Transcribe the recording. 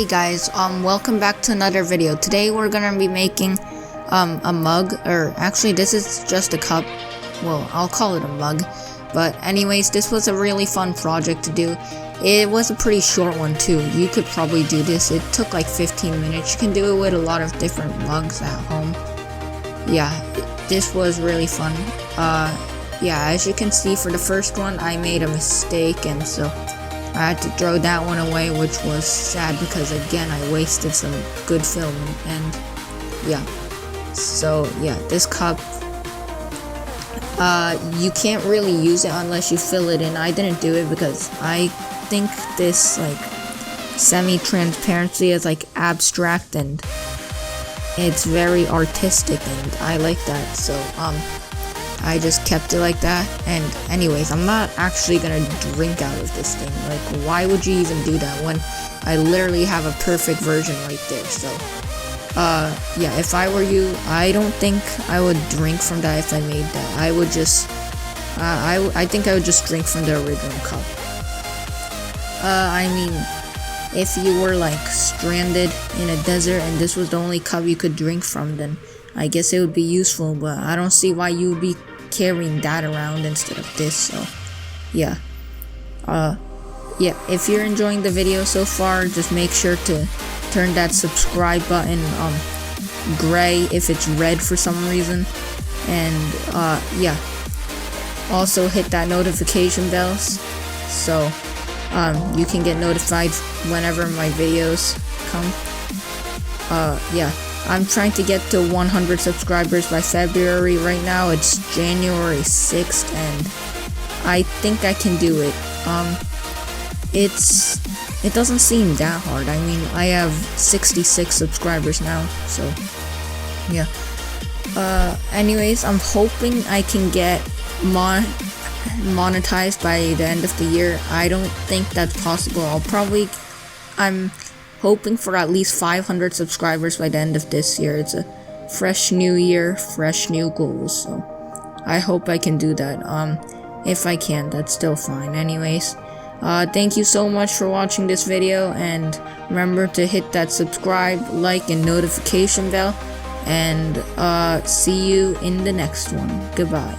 Hey guys, welcome back to another video. Today we're gonna be making a mug, or actually this is just a cup. Well, I'll call it a mug. But anyways, this was a really fun project to do. It was a pretty short one too. You could probably do this. It took like 15 minutes. You can do it with a lot of different mugs at home. Yeah, this was really fun. Yeah, as you can see, for the first one I made a mistake, and so I had to throw that one away, which was sad because again I wasted some good film. And yeah, so yeah, this cup, you can't really use it unless you fill it in. I didn't do it because I think this like semi-transparency is like abstract and it's very artistic, and I like that, so I just kept it like that. And anyways, I'm not actually gonna drink out of this thing. Like, why would you even do that when I literally have a perfect version right there? So yeah, if I were you, I don't think I would drink from that. If I made that, I would just I think I would just drink from the original cup. I mean, if you were like stranded in a desert and this was the only cup you could drink from, then I guess it would be useful, but I don't see why you would be carrying that around instead of this. So yeah, yeah, if you're enjoying the video so far, just make sure to turn that subscribe button gray if it's red for some reason, and yeah, also hit that notification bell so you can get notified whenever my videos come. Yeah, I'm trying to get to 100 subscribers by February. Right now it's January 6th, and I think I can do it. It doesn't seem that hard. I mean, I have 66 subscribers now, so yeah. Anyways, I'm hoping I can get monetized by the end of the year. I don't think that's possible. I'm hoping for at least 500 subscribers by the end of this year. It's a fresh new year, fresh new goals, so I hope I can do that. If I can't, that's still fine. Anyways, thank you so much for watching this video, and remember to hit that subscribe, like, and notification bell, and see you in the next one. Goodbye.